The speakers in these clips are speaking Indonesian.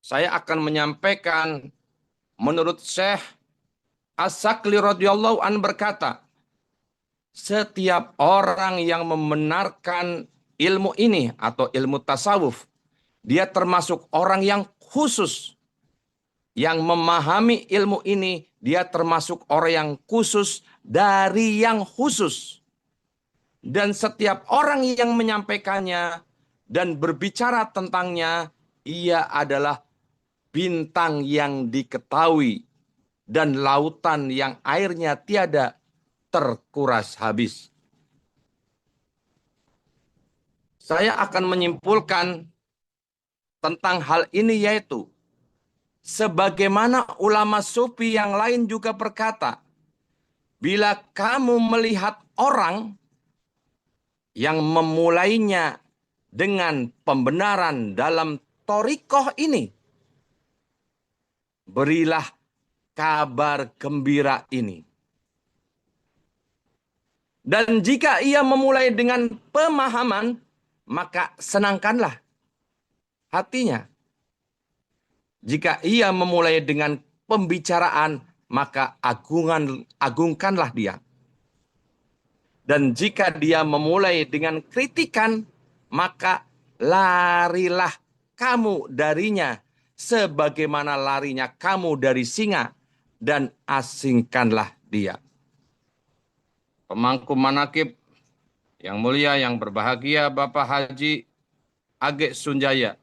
saya akan menyampaikan menurut Syekh As-Sakli radhiyallahu an berkata, setiap orang yang membenarkan ilmu ini atau ilmu tasawuf, dia termasuk orang yang khusus. Yang memahami ilmu ini, dia termasuk orang yang khusus dari yang khusus. Dan setiap orang yang menyampaikannya dan berbicara tentangnya, ia adalah bintang yang diketahui dan lautan yang airnya tiada terkuras habis. Saya akan menyimpulkan tentang hal ini yaitu, sebagaimana ulama sufi yang lain juga berkata, bila kamu melihat orang yang memulainya dengan pembenaran dalam thariqah ini, berilah kabar gembira ini. Dan jika ia memulai dengan pemahaman, maka senangkanlah hatinya. Jika ia memulai dengan pembicaraan, maka agungkanlah dia. Dan jika dia memulai dengan kritikan, maka larilah kamu darinya, sebagaimana larinya kamu dari singa, dan asingkanlah dia. Pemangku manakib yang mulia, yang berbahagia, Bapak Haji Age Sunjaya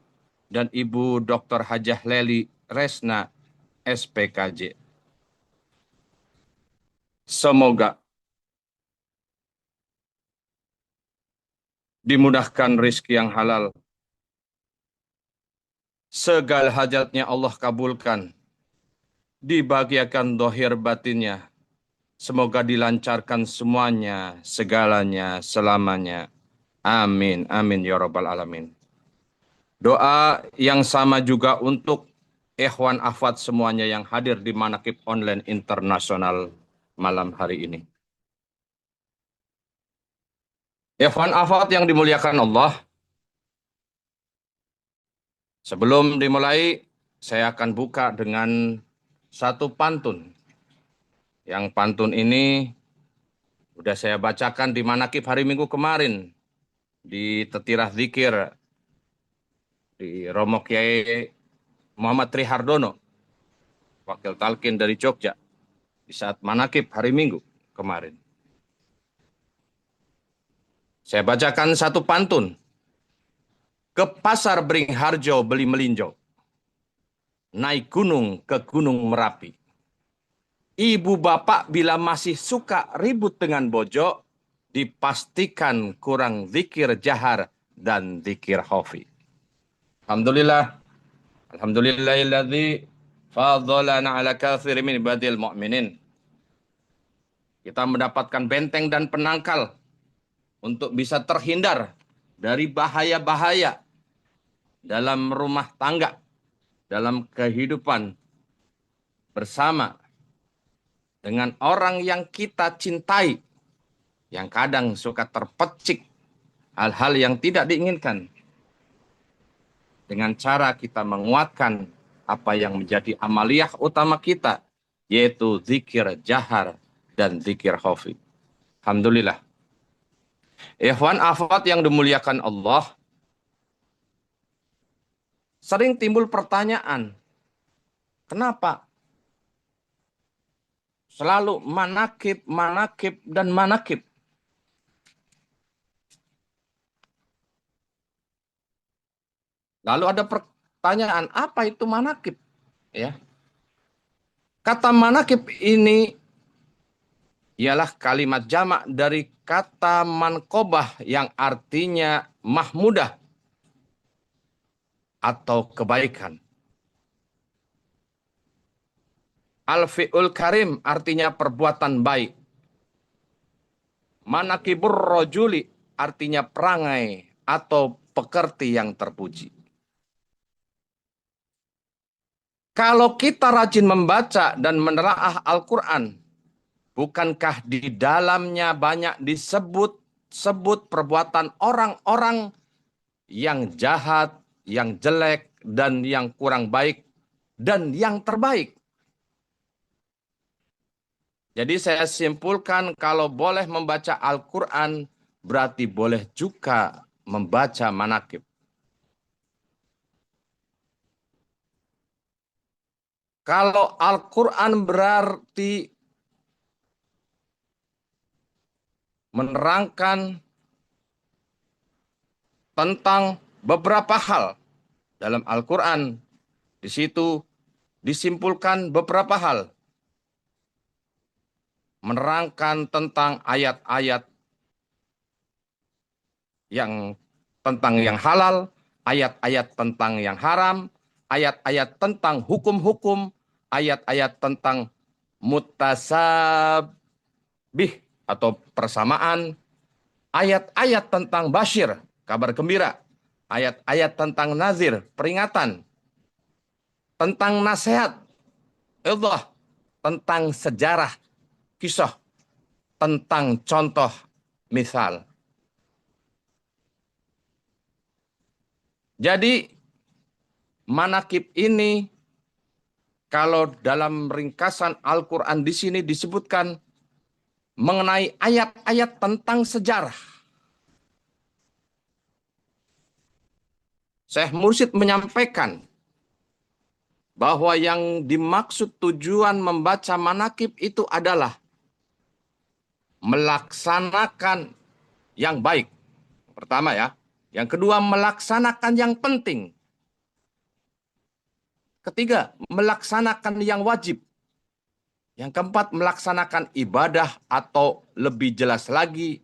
dan Ibu Dr. Hajah Leli Resna SPKJ. Semoga dimudahkan rizki yang halal. Segala hajatnya Allah kabulkan. Dibahagiakan dohir batinnya. Semoga dilancarkan semuanya, segalanya, selamanya. Amin, amin ya rabbal alamin. Doa yang sama juga untuk ikhwan akhwat semuanya yang hadir di Manaqib Online Internasional malam hari ini. Ikhwan akhwat yang dimuliakan Allah, sebelum dimulai saya akan buka dengan satu pantun. Yang pantun ini sudah saya bacakan di Manaqib hari Minggu kemarin, di Tetirah Zikir, di Romo Kiai Muhammad Trihardono, Wakil Talkin dari Jogja, di saat Manaqib hari Minggu kemarin. Saya bacakan satu pantun. Ke pasar Beringharjo beli melinjo, naik gunung ke Gunung Merapi. Ibu bapak bila masih suka ribut dengan bojo, dipastikan kurang zikir jahar dan zikir khafi. Alhamdulillah. Alhamdulillahilladzi fadhalana ala katsiri min ibadil mu'minin. Kita mendapatkan benteng dan penangkal untuk bisa terhindar dari bahaya-bahaya dalam rumah tangga, dalam kehidupan bersama dengan orang yang kita cintai, yang kadang suka terpecik hal-hal yang tidak diinginkan. Dengan cara kita menguatkan apa yang menjadi amaliyah utama kita, yaitu zikir jahar dan zikir khafi. Alhamdulillah. Ikhwan akhwat yang dimuliakan Allah, sering timbul pertanyaan, kenapa selalu manaqib, manaqib, dan manaqib? Lalu ada pertanyaan, apa itu manaqib? Ya. Kata manaqib ini ialah kalimat jamak dari kata manqobah yang artinya mahmudah atau kebaikan. Al-fi'ul karim artinya perbuatan baik. Manaqibur rojuli artinya perangai atau pekerti yang terpuji. Kalau kita rajin membaca dan menelaah Al-Quran, bukankah di dalamnya banyak disebut perbuatan orang-orang yang jahat, yang jelek, dan yang kurang baik dan yang terbaik. Jadi saya simpulkan kalau boleh membaca Al-Quran berarti boleh juga membaca manakib. Kalau Al-Quran berarti menerangkan tentang beberapa hal dalam Al-Quran. Di situ disimpulkan beberapa hal. Menerangkan tentang ayat-ayat yang tentang yang halal, ayat-ayat tentang yang haram, ayat-ayat tentang hukum-hukum, ayat-ayat tentang mutasabih atau persamaan, ayat-ayat tentang basyir, kabar gembira, ayat-ayat tentang nazir, peringatan, tentang nasihat, Allah, tentang sejarah, kisah, tentang contoh, misal. Jadi manakib ini kalau dalam ringkasan Al-Quran di sini disebutkan mengenai ayat-ayat tentang sejarah. Syekh Mursyid menyampaikan bahwa yang dimaksud tujuan membaca manakib itu adalah melaksanakan yang baik. Pertama ya. Yang kedua, melaksanakan yang penting. Ketiga, melaksanakan yang wajib. Yang keempat, melaksanakan ibadah atau lebih jelas lagi.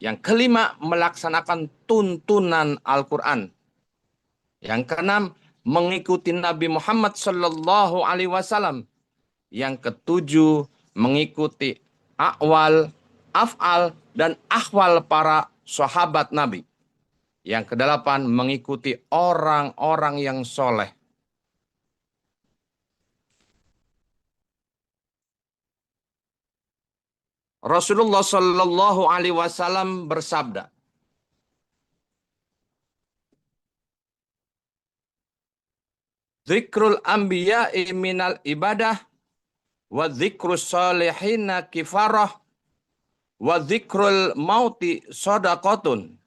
Yang kelima, melaksanakan tuntunan Al-Quran. Yang keenam, mengikuti Nabi Muhammad Sallallahu Alaihi Wasallam. Yang ketujuh, mengikuti akwal, af'al, dan akhwal para sahabat Nabi. Yang kedelapan, mengikuti orang-orang yang soleh. Rasulullah Sallallahu Alaihi Wasallam bersabda, "Zikrul anbiya'i minal ibadah, wa zikrus salihina kifarah, wa zikrul mauti sodakotun,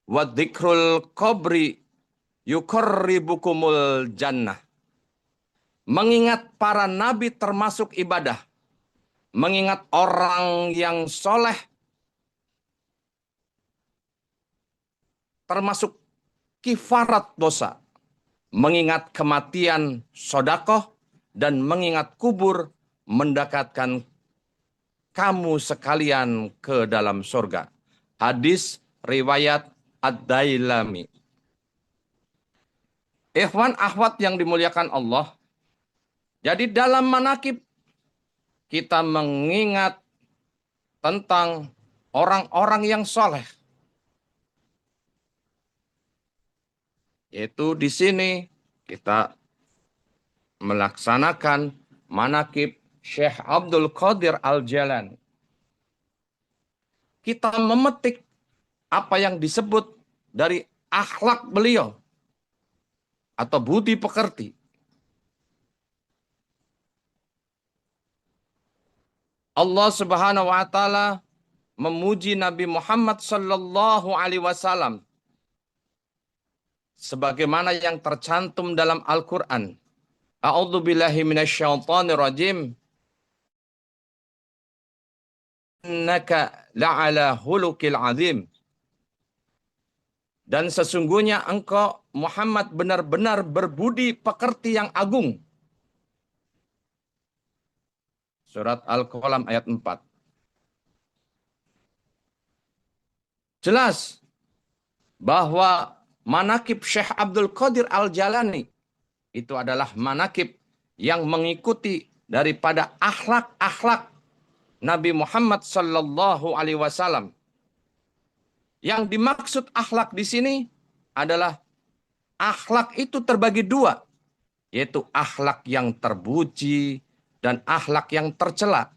wa zikrul qabri yukarribukumul jannah." Mengingat para nabi termasuk ibadah. Mengingat orang yang soleh termasuk kifarat dosa. Mengingat kematian sodakoh dan mengingat kubur mendekatkan kamu sekalian ke dalam surga. Hadis riwayat Ad-Dailami. Ikhwan akhwat yang dimuliakan Allah. Jadi dalam manakib kita mengingat tentang orang-orang yang soleh. Yaitu di sini kita melaksanakan manakib Syekh Abdul Qadir Al-Jailani. Kita memetik apa yang disebut dari akhlak beliau atau budi pekerti. Allah Subhanahu wa taala memuji Nabi Muhammad sallallahu alaihi wasallam sebagaimana yang tercantum dalam Al-Qur'an. A'udzu billahi minasyaitonir rajim. Innaka la'ala hulukil azim. Dan sesungguhnya engkau Muhammad benar-benar berbudi pekerti yang agung. Surat Al-Qalam ayat 4. Jelas bahwa manakib Syekh Abdul Qadir Al-Jailani itu adalah manakib yang mengikuti daripada akhlak-akhlak Nabi Muhammad sallallahu alaihi wasallam. Yang dimaksud akhlak di sini adalah akhlak itu terbagi dua, yaitu akhlak yang terpuji dan akhlak yang tercela.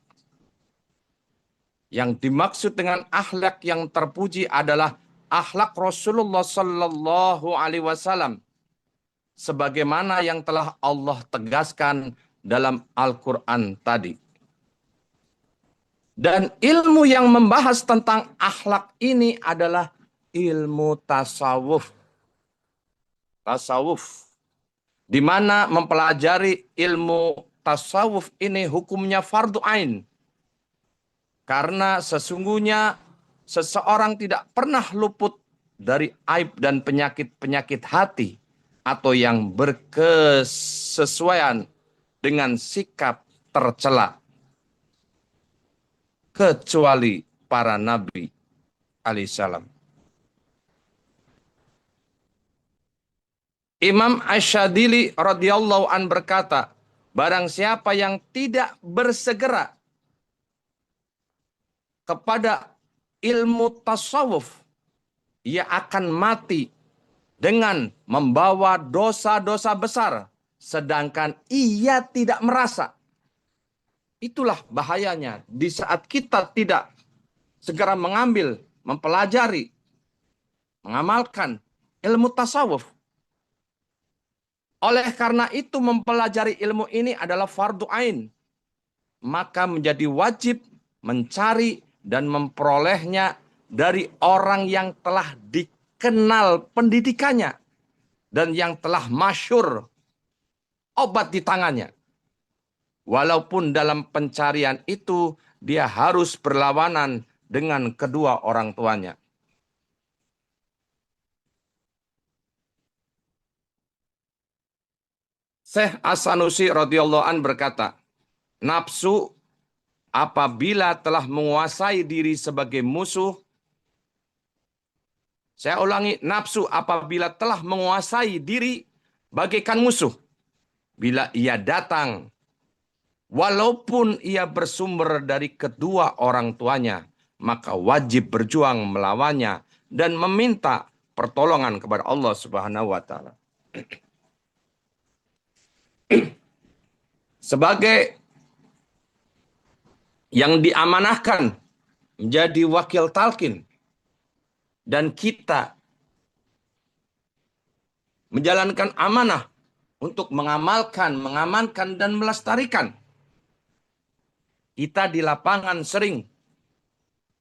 Yang dimaksud dengan akhlak yang terpuji adalah akhlak Rasulullah sallallahu alaihi wasallam sebagaimana yang telah Allah tegaskan dalam Al-Quran tadi. Dan ilmu yang membahas tentang akhlak ini adalah ilmu tasawuf. Tasawuf. Di mana mempelajari ilmu tasawuf ini hukumnya fardu ain. Karena sesungguhnya seseorang tidak pernah luput dari aib dan penyakit-penyakit hati atau yang berkesesuaian dengan sikap tercela kecuali para nabi alaihissalam. Imam Asyadili radhiyallahu an berkata, barang siapa yang tidak bersegera kepada ilmu tasawuf, ia akan mati dengan membawa dosa-dosa besar, sedangkan ia tidak merasa. Itulah bahayanya di saat kita tidak segera mengambil, mempelajari, mengamalkan ilmu tasawuf. Oleh karena itu mempelajari ilmu ini adalah fardu ain. Maka menjadi wajib mencari dan memperolehnya dari orang yang telah dikenal pendidikannya dan yang telah masyhur obat di tangannya. Walaupun dalam pencarian itu dia harus berlawanan dengan kedua orang tuanya. Syekh As-Sanusi radhiyallahu an berkata, nafsu apabila telah menguasai diri sebagai musuh, saya ulangi, nafsu apabila telah menguasai diri bagaikan musuh, bila ia datang, walaupun ia bersumber dari kedua orang tuanya, maka wajib berjuang melawannya dan meminta pertolongan kepada Allah Subhanahu wa taala. Sebagai yang diamanahkan menjadi wakil talqin dan kita menjalankan amanah untuk mengamalkan, mengamankan dan melestarikan. Kita di lapangan sering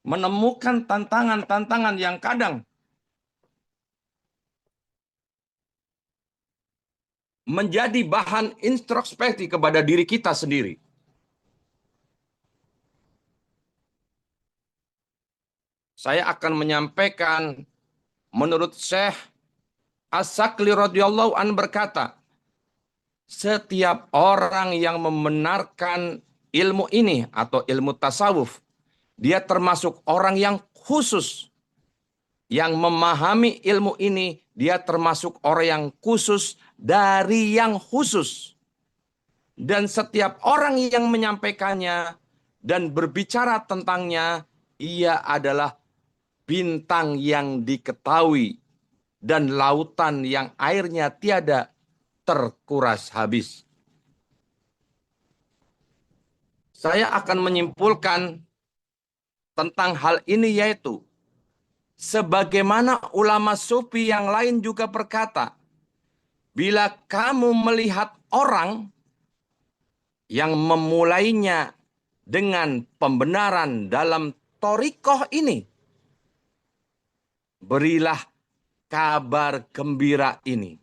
menemukan tantangan-tantangan yang kadang menjadi bahan introspeksi kepada diri kita sendiri. Saya akan menyampaikan menurut Syekh As-Sakli radhiyallahu an berkata, setiap orang yang membenarkan ilmu ini atau ilmu tasawuf, dia termasuk orang yang khusus. Yang memahami ilmu ini, dia termasuk orang yang khusus dari yang khusus. Dan setiap orang yang menyampaikannya dan berbicara tentangnya, ia adalah bintang yang diketahui dan lautan yang airnya tiada terkuras habis. Saya akan menyimpulkan tentang hal ini yaitu, sebagaimana ulama sufi yang lain juga berkata, bila kamu melihat orang yang memulainya dengan pembenaran dalam thariqah ini, berilah kabar gembira ini.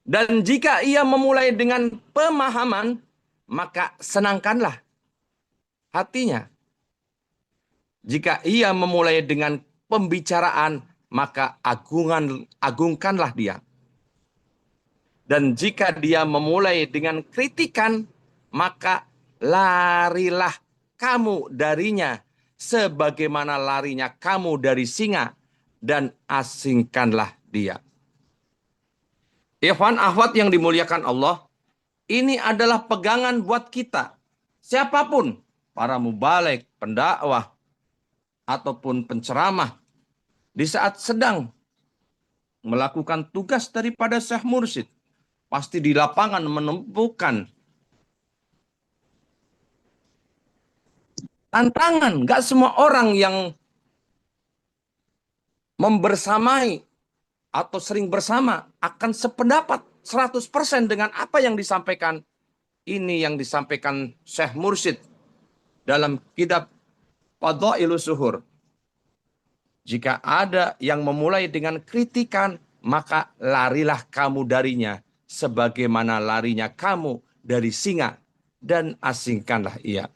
Dan jika ia memulai dengan pemahaman, maka senangkanlah hatinya. Jika ia memulai dengan pembicaraan, maka agungkanlah dia. Dan jika dia memulai dengan kritikan, maka larilah kamu darinya, sebagaimana larinya kamu dari singa, dan asingkanlah dia. Ikhwan akhwat yang dimuliakan Allah, ini adalah pegangan buat kita. Siapapun, para mubaligh, pendakwah, ataupun penceramah, di saat sedang melakukan tugas daripada Syekh Mursyid, pasti di lapangan menemukan tantangan. Gak semua orang yang membersamai atau sering bersama akan sependapat 100% dengan apa yang disampaikan. Ini yang disampaikan Syekh Mursyid dalam kitab Fadhailus Zuhur. Jika ada yang memulai dengan kritikan, maka larilah kamu darinya, sebagaimana larinya kamu dari singa, dan asingkanlah ia.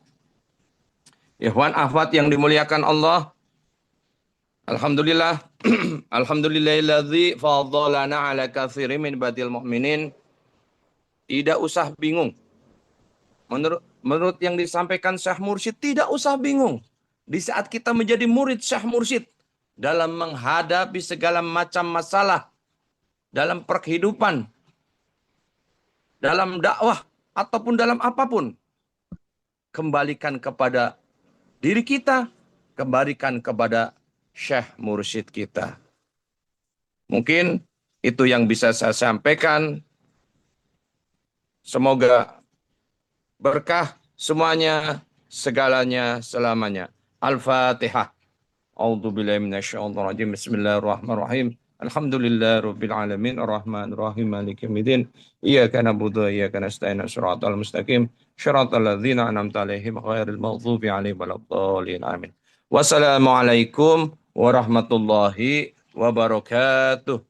Ikhwan akhwat yang dimuliakan Allah, alhamdulillah, alhamdulillahilladzi fadhalana ala katsirin min badil mu'minin. Tidak usah bingung. Menurut yang disampaikan Syekh Mursyid, tidak usah bingung. Di saat kita menjadi murid Syekh Mursyid, dalam menghadapi segala macam masalah, dalam perhidupan, dalam dakwah, ataupun dalam apapun, kembalikan kepada diri kita, kembalikan kepada Syekh Mursyid kita. Mungkin itu yang bisa saya sampaikan. Semoga berkah semuanya, segalanya, selamanya. Al-Fatihah. A'udzubillahi minasyaitonirrajim. Bismillahirrahmanirrahim. Alhamdulillahirabbil alamin arrahmanir rahim maliki yaumiddin. Iyyaka na'budu wa iyyaka nasta'in shiratal mustaqim shiratal ladzina an'amta 'alaihim ghairil maghdubi 'alaihim waladdallin. Amin. Wassalamualaikum warahmatullahi wabarakatuh.